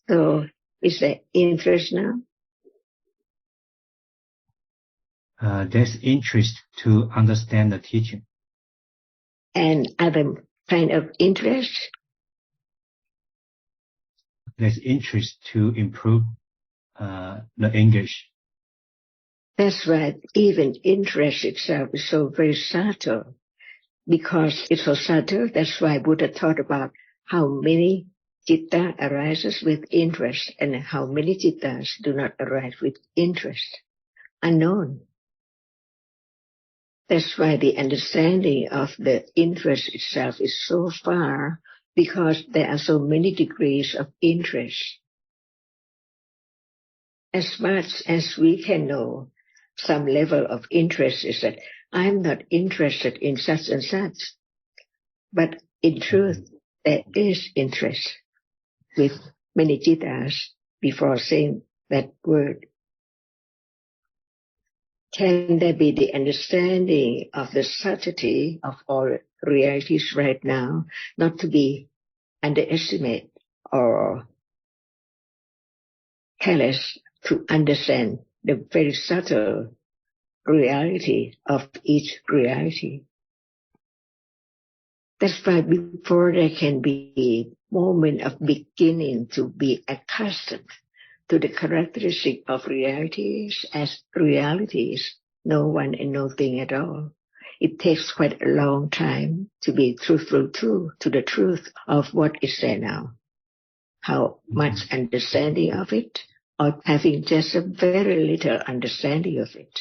So is there interest now? There's interest to understand the teaching. And other kind of interest? There's interest to improve the English. That's right. Even interest itself is so very subtle. Because it's so subtle, that's why Buddha taught about how many citta arises with interest and how many cittas do not arise with interest. Unknown. That's why the understanding of the interest itself is so far, because there are so many degrees of interest. As much as we can know, some level of interest is that I'm not interested in such and such. But in truth, there is interest with many cittas before saying that word. Can there be the understanding of the subtlety of all realities right now, not to be underestimated or careless, to understand the very subtle reality of each reality? That's why before there can be a moment of beginning to be accustomed to the characteristic of realities as realities, no one and no thing at all. It takes quite a long time to be truthful to the truth of what is there now. How much understanding of it, or having just a very little understanding of it.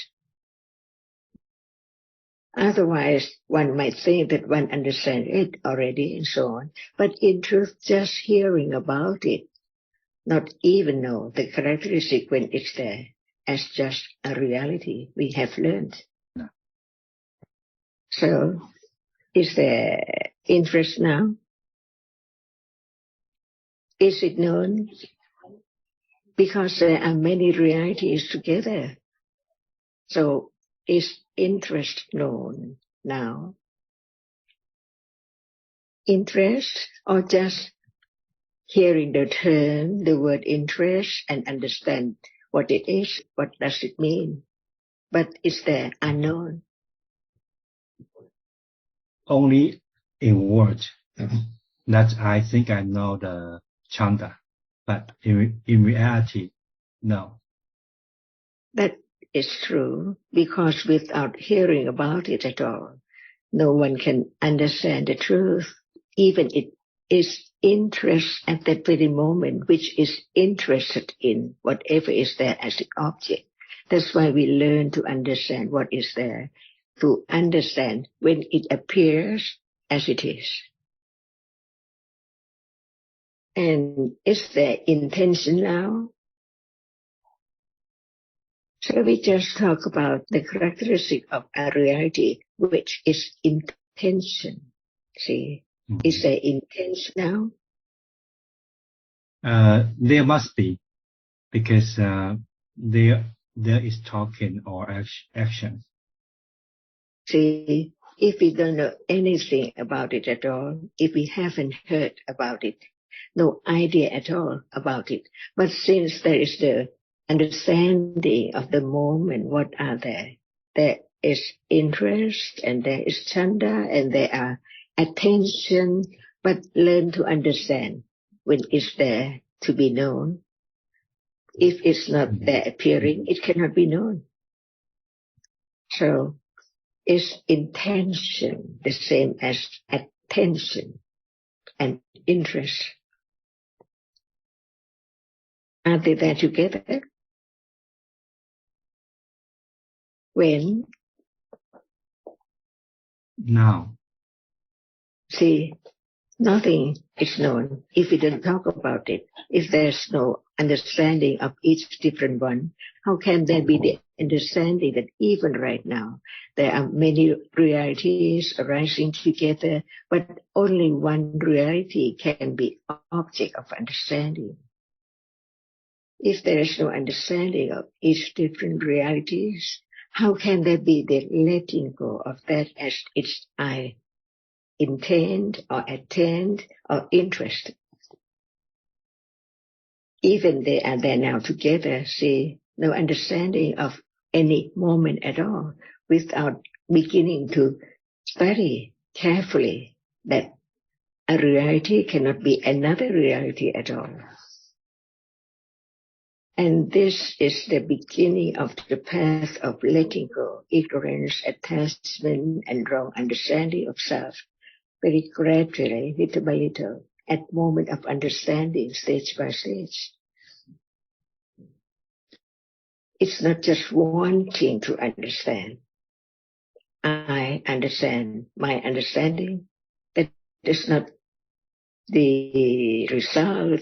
Otherwise, one might think that one understands it already and so on. But in truth, just hearing about it, not even know the characteristic when it's there as just a reality we have learned. So, is there interest now? Is it known? Because there are many realities together. So, is interest known now? Interest, or just hearing the term, the word interest, and understand what it is, what does it mean? But is there unknown? Only in words. That I think I know the chanta, but in reality, no. That is true, because without hearing about it at all, no one can understand the truth. Even it is interest at that very moment, which is interested in whatever is there as an object. That's why we learn to understand what is there, to understand when it appears as it is. And is there intention now? So we just talk about the characteristic of our reality, which is intention. See, is there intention now? There must be, because there is talking or action. See, if we don't know anything about it at all, if we haven't heard about it, no idea at all about it, but since there is the understanding of the moment, what are there? There is interest, and there is chanda, and there are attention, but learn to understand when it's there to be known. If it's not there appearing, it cannot be known. So, is intention the same as attention and interest? Are they there together? When? Now. See, nothing is known if we don't talk about it. If there's no understanding of each different one, how can there be the understanding that even right now there are many realities arising together, but only one reality can be object of understanding? If there is no understanding of each different realities, how can there be the letting go of that as its I intend or attend or interest? Even they are there now together, see, no understanding of any moment at all, without beginning to study carefully that a reality cannot be another reality at all. And this is the beginning of the path of letting go ignorance, attachment, and wrong understanding of self, very gradually, little by little, at moment of understanding, stage by stage. It's not just wanting to understand. I understand, my understanding. That is not the result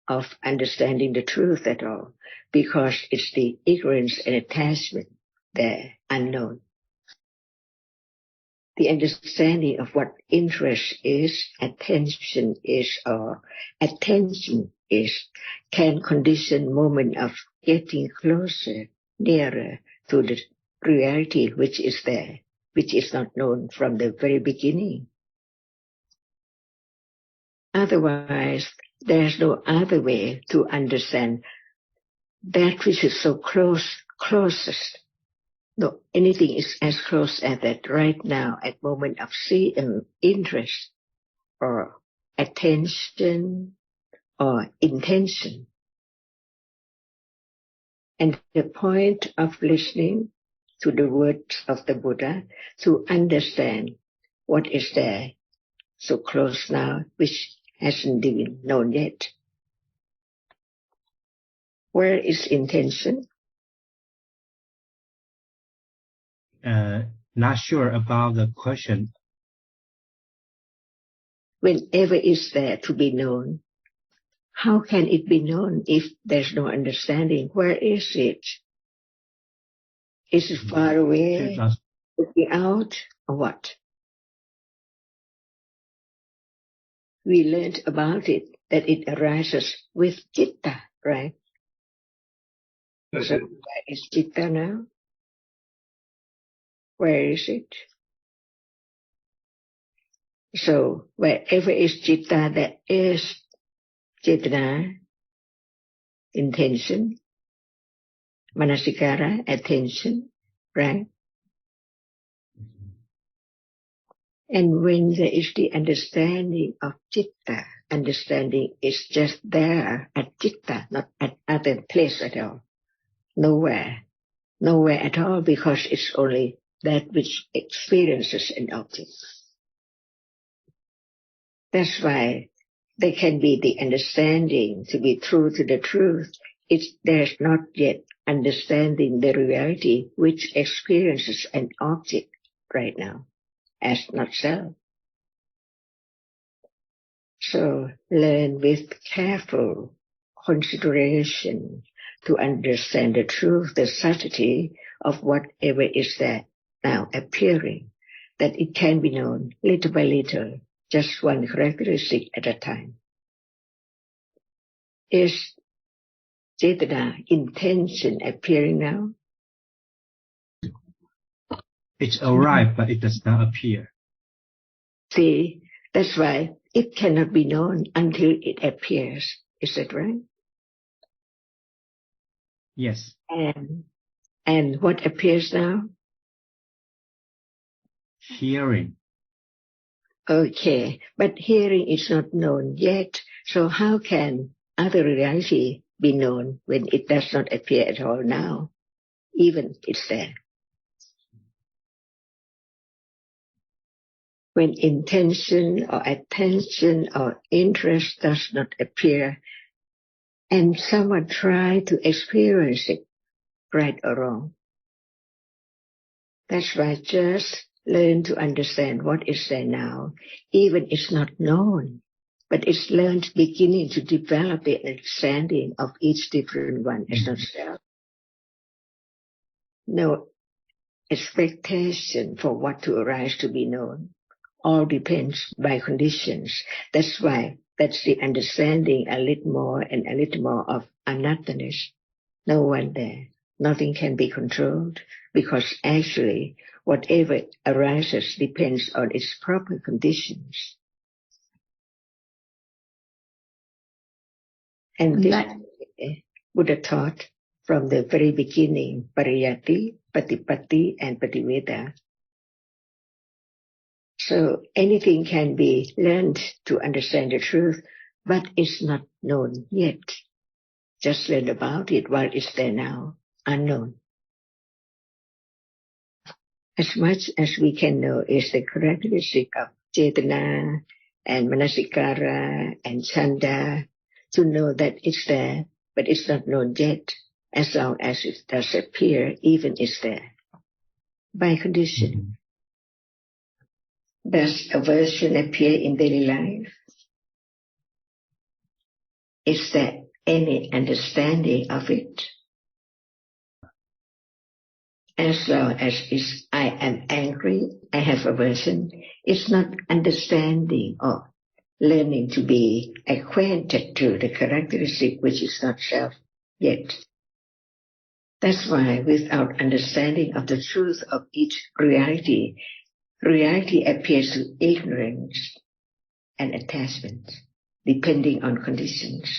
of understanding the truth at all, because it's the ignorance and attachment there, unknown. The understanding of what interest is, attention is, or attention is, can condition moment of getting closer, nearer to the reality which is there, which is not known from the very beginning. Otherwise, there's no other way to understand that which is so closest. No, anything is as close as that right now at moment of interest or attention or intention. And the point of listening to the words of the Buddha, to understand what is there so close now, which hasn't been known yet. Where is intention? Not sure about the question. Whenever is there to be known, how can it be known if there's no understanding? Where is it? Is it far away, looking out, or what? We learned about it, that it arises with citta, right? So where is citta now? Where is it? So wherever is citta, there is cetana, intention, manasikara, attention, right? And when there is the understanding of citta, understanding is just there at citta, not at other place at all. Nowhere at all, because it's only that which experiences an object. That's why there can be the understanding to be true to the truth. There's not yet understanding the reality which experiences an object right now as not self. So learn with careful consideration to understand the truth, the subtlety of whatever is there now appearing, that it can be known little by little, just one characteristic at a time. Is cetana, intention, appearing now? It's arrived, but it does not appear. See, that's why it cannot be known until it appears. Is that right? Yes. And what appears now? Hearing. Okay, but hearing is not known yet, so how can other reality be known when it does not appear at all now, even it's there? When intention or attention or interest does not appear, and someone try to experience it, right or wrong. That's why just learn to understand what is there now, even it's not known, but it's learned beginning to develop the understanding of each different one as not self. No expectation for what to arise to be known. All depends by conditions. That's why that's the understanding a little more and a little more of anatthaness. No one there. Nothing can be controlled, because actually whatever arises depends on its proper conditions. And this Buddha taught from the very beginning, pariyati, patipatti, and pativeda. So anything can be learned to understand the truth, but it's not known yet. Just learn about it while it's there now, unknown. As much as we can know is the characteristic of cetana and manasikara and chanda, to know that it's there, but it's not known yet, as long as it does appear, even it's there. By condition. Does aversion appear in daily life? Is there any understanding of it? As long as I am angry, I have aversion, it's not understanding or learning to be acquainted to the characteristic which is not self yet. That's why without understanding of the truth of each reality, reality appears to ignorance and attachment, depending on conditions.